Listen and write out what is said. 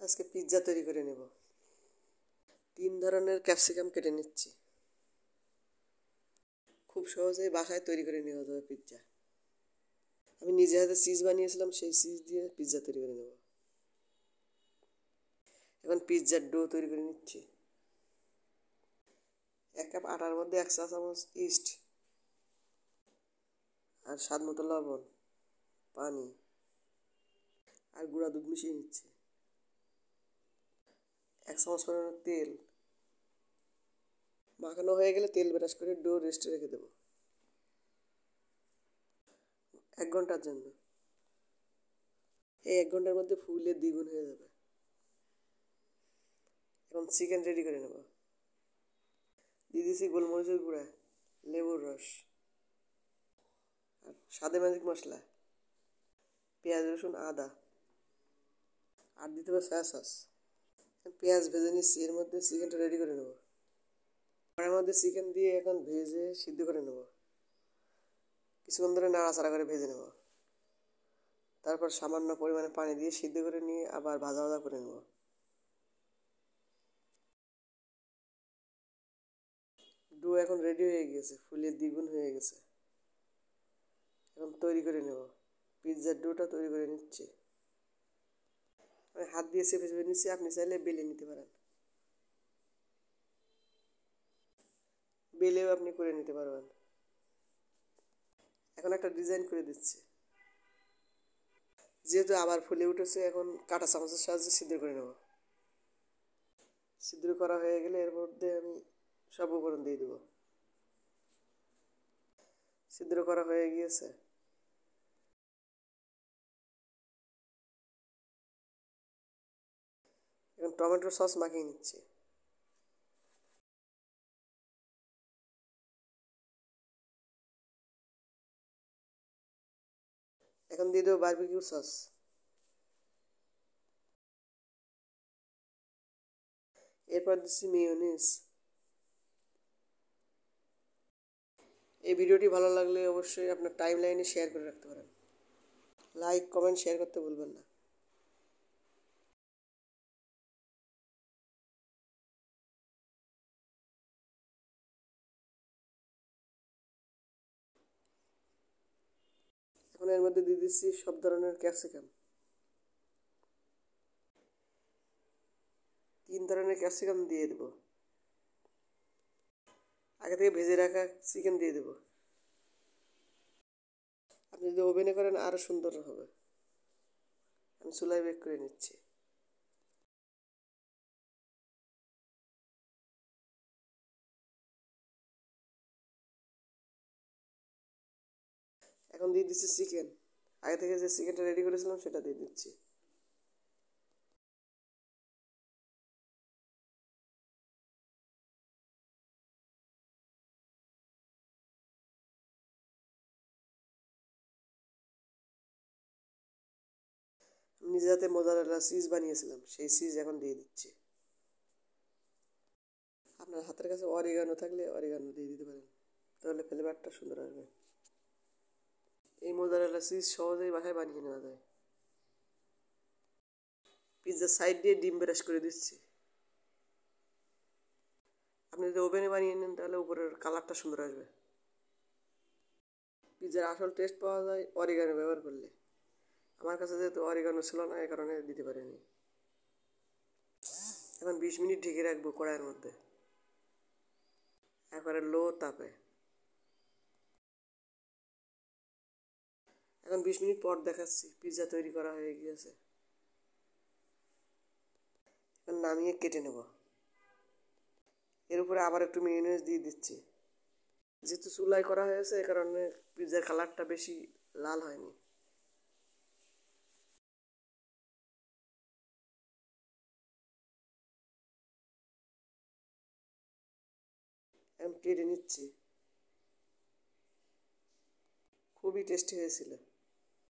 আজকে পিৎজা তৈরি করে নেব। 3 ধরনের ক্যাপসিকাম কেটে নিচ্ছি। খুব সহজেই বাসায় তৈরি করে নেওয়া যাবে পিৎজা। আমি নিজে হাতে চিজ বানিয়েছিলাম, সেই চিজ দিয়ে পিৎজা তৈরি করে নেব। এখন পিৎজার ডো তৈরি করে নিচ্ছি। 1 কাপ আটার মধ্যে 1 চা চামচ ইস্ট আর স্বাদ মতো লবণ, পানি আর গুঁড়া দুধ মিশিয়ে নিচ্ছি। 1 চামচ পরিমাণ তেল মাখানো হয়ে গেলে তেল ব্রাশ করে ডো রেস্টে রেখে দেবো 1 ঘন্টার জন্য। এই 1 ঘন্টার মধ্যে ফুলে দ্বিগুণ হয়ে যাবে। এখন চিকেন রেডি করে নেব। দিয়ে দিয়েছি গোলমরিচের গুঁড়া, লেবুর রস আর স্বাদে ম্যাজিক মশলা, পেঁয়াজ রসুন আদা আর দিতে হবে সয়া সস। পেঁয়াজ ভেজে নিচ্ছি, এর মধ্যে চিকেনটা রেডি করে নেব। কড়াইয়ের মধ্যে চিকেন দিয়ে এখন ভেজে সিদ্ধ করে নেব। কিছুক্ষণ ধরে নাড়াচাড়া করে ভেজে নেব। তারপর সামান্য পরিমাণে পানি দিয়ে সিদ্ধ করে নিয়ে আবার ভাজা ভাজা করে নেব। ডো এখন রেডি হয়ে গেছে, ফুলে দ্বিগুণ হয়ে গেছে। এখন তৈরি করে নেব। পিৎজার ডোটা তৈরি করে নিচ্ছি। আমি হাত দিয়ে চেপে চেপে নিচ্ছি, আপনি চাইলে বেলে নিতে পারেন। বেলেও আপনি করে নিতে পারবেন। এখন একটা ডিজাইন করে দিচ্ছি। যেহেতু আবার ফুলে উঠেছে, এখন কাঁটা চামচের সাহায্যে ছিদ্র করে নেব। ছিদ্র করা হয়ে গেলে এর মধ্যে আমি সব উপকরণ দিয়ে দেবো। ছিদ্র করা হয়ে গিয়েছে। এখন টমেটো সস মাখিয়ে নিচ্ছি। এখন দিয়ে দেবো বারবিকিউ সস। এরপর দিচ্ছি মেয়োনিজ। এই ভিডিওটি ভালো লাগলে অবশ্যই আপনার টাইম লাইনে শেয়ার করে রাখতে পারেন। লাইক কমেন্ট শেয়ার করতে ভুলবেন না। এখন এর মধ্যে দিয়ে দিচ্ছি সব ধরনের ক্যাপসিকাম। 3 ধরনের ক্যাপসিকাম দিয়ে দেবো। আগে থেকে ভেজে রাখা চিকেন দিয়ে দেবো। আপনি যদি ওভেনে করেন আরও সুন্দর হবে। আমি চুলায় বেক করে নিচ্ছি। এখন দিয়ে দিচ্ছি চিকেন। আগে থেকে যে চিকেনটা রেডি করেছিলাম সেটা দিয়ে দিচ্ছি। নিজে হাতে মোজারেলা চিজ বানিয়েছিলাম, সেই চিজ এখন দিয়ে দিচ্ছি। আপনার হাতের কাছে অরিগানো থাকলে অরিগানো দিয়ে দিতে পারেন, তাহলে ফ্লেভারটা সুন্দর আসবে। এই মোজারেলা চিজ সহজেই বাসায় বানিয়ে নেওয়া যায়। পিৎজার সাইড দিয়ে ডিম ব্রাশ করে দিচ্ছি। আপনি যদি ওভেনে বানিয়ে নেন তাহলে উপরের কালারটা সুন্দর আসবে। পিৎজার আসল টেস্ট পাওয়া যায় অরিগানো ব্যবহার করলে। আমার কাছে যেহেতু অরিগানো ছিল না, এই কারণে দিতে পারিনি। এখন 20 মিনিট ঢেকে রাখবো কড়াইয়ের মধ্যে, একবারে লো তাপে। এখন 20 মিনিট পর দেখাচ্ছি, পিৎজা তৈরি করা হয়ে গিয়েছে। এখন নামিয়ে কেটে নেব। এর উপরে আবার একটু মেয়োনিজ দিয়ে দিচ্ছি। যেহেতু চুলাই করা হয়েছে, এ কারণে পিৎজার কালারটা বেশি লাল হয়নি। এখন কেটে নিচ্ছি। খুবই টেস্টি হয়েছিল।